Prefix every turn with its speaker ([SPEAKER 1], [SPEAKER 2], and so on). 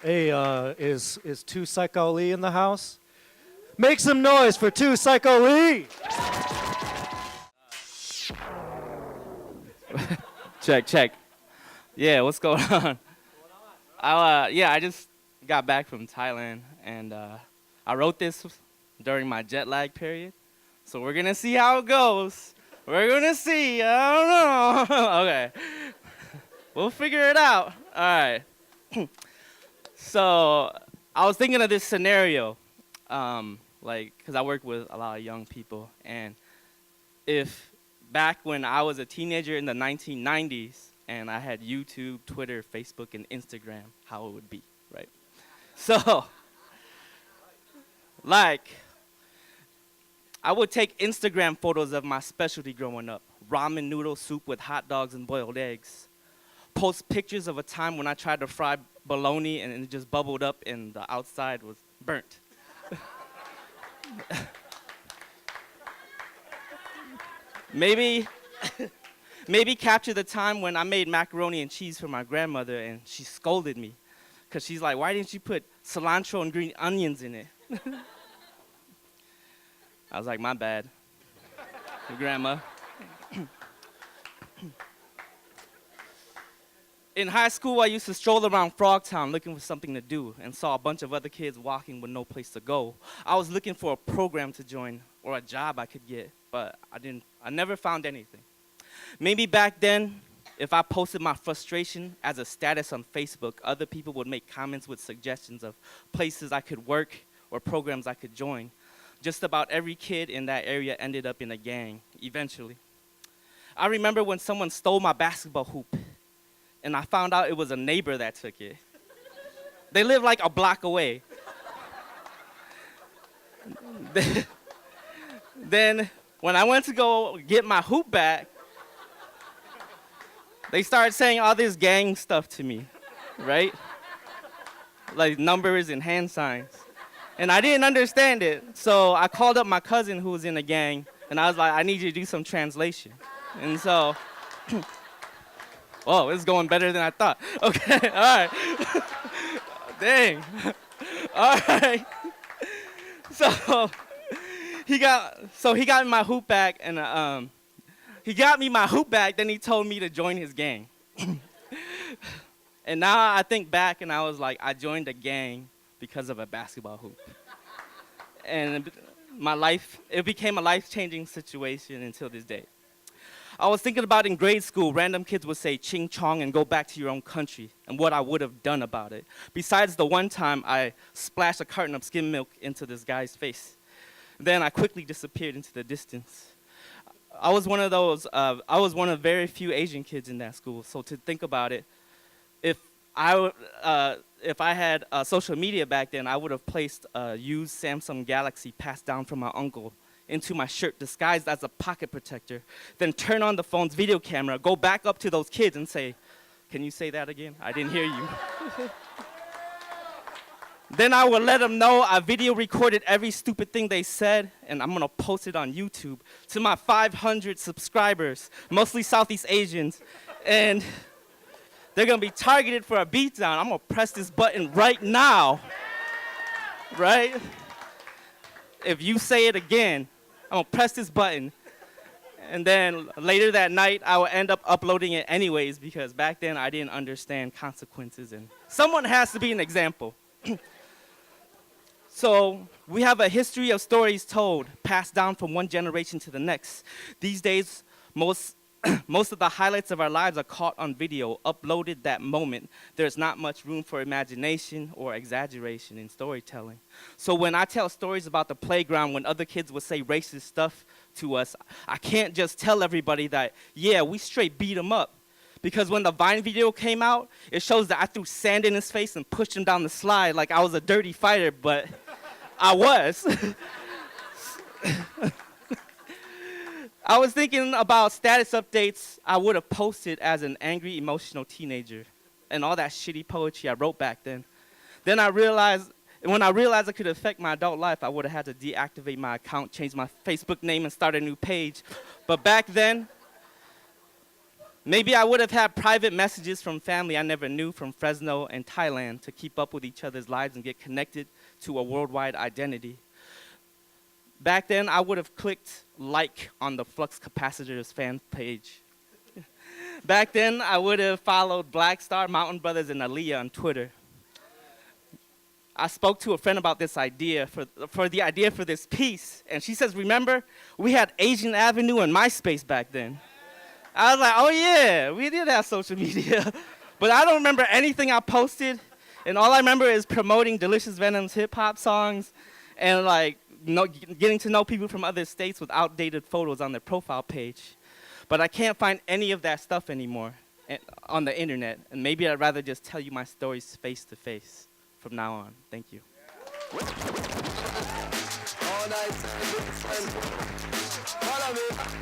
[SPEAKER 1] Hey, is Tou SaiKo Lee in the house? Make some noise for Tou SaiKo Lee!
[SPEAKER 2] Check. Yeah, what's going on? I just got back from Thailand, and I wrote this during my jet lag period. So we're gonna see how it goes. We're gonna see. I don't know. Okay, we'll figure it out. All right. So I was thinking of this scenario, because I work with a lot of young people, and if back when I was a teenager in the 1990s and I had YouTube, Twitter, Facebook, and Instagram, how it would be, right? So, I would take Instagram photos of my specialty growing up, ramen noodle soup with hot dogs and boiled eggs. Post pictures of a time when I tried to fry bologna and it just bubbled up and the outside was burnt. Maybe capture the time when I made macaroni and cheese for my grandmother and she scolded me because she's like, why didn't you put cilantro and green onions in it? I was like, my bad, Grandma. In high school, I used to stroll around Frogtown looking for something to do and saw a bunch of other kids walking with no place to go. I was looking for a program to join or a job I could get, but I never found anything. Maybe back then, if I posted my frustration as a status on Facebook, other people would make comments with suggestions of places I could work or programs I could join. Just about every kid in that area ended up in a gang, eventually. I remember when someone stole my basketball hoop, and I found out it was a neighbor that took it. They live like a block away. Then, when I went to go get my hoop back, they started saying all this gang stuff to me, right? Like numbers and hand signs. And I didn't understand it, so I called up my cousin who was in the gang, and I was like, I need you to do some translation. And so, oh, it's going better than I thought. Okay, all right. Dang. All right. So he got me my hoop back, and he got me my hoop back. Then he told me to join his gang. And now I think back, and I was like, I joined a gang because of a basketball hoop. And it became a life-changing situation until this day. I was thinking about in grade school, random kids would say ching chong and go back to your own country and what I would have done about it. Besides the one time I splashed a carton of skim milk into this guy's face. Then I quickly disappeared into the distance. I was one of very few Asian kids in that school. So to think about it, if I had social media back then, I would have placed a used Samsung Galaxy passed down from my uncle into my shirt disguised as a pocket protector, then turn on the phone's video camera, go back up to those kids and say, can you say that again? I didn't hear you. Then I would let them know I video recorded every stupid thing they said, and I'm gonna post it on YouTube to my 500 subscribers, mostly Southeast Asians, and they're gonna be targeted for a beatdown. I'm gonna press this button right now, right? If you say it again, I'm gonna press this button. And then later that night, I will end up uploading it anyways because back then I didn't understand consequences and someone has to be an example. So we have a history of stories told, passed down from one generation to the next. These days, most of the highlights of our lives are caught on video, uploaded that moment. There's not much room for imagination or exaggeration in storytelling. So when I tell stories about the playground, when other kids would say racist stuff to us, I can't just tell everybody that, yeah, we straight beat him up. Because when the Vine video came out, it shows that I threw sand in his face and pushed him down the slide like I was a dirty fighter, but I was. I was thinking about status updates I would have posted as an angry, emotional teenager and all that shitty poetry I wrote back then. Then when I realized it could affect my adult life, I would have had to deactivate my account, change my Facebook name, and start a new page. But back then, Maybe I would have had private messages from family I never knew from Fresno and Thailand to keep up with each other's lives and get connected to a worldwide identity. Back then, I would have clicked like on the Flux Capacitors fan page. Back then, I would have followed Black Star, Mountain Brothers, and Aaliyah on Twitter. I spoke to a friend about this idea, for the idea for this piece, and she says, remember, we had Asian Avenue and MySpace back then. I was like, oh yeah, we did have social media. But I don't remember anything I posted, and all I remember is promoting Delicious Venom's hip-hop songs and like getting to know people from other states with outdated photos on their profile page. But I can't find any of that stuff anymore on the internet, and maybe I'd rather just tell you my stories face to face from now on. Thank you.
[SPEAKER 3] All night, follow me.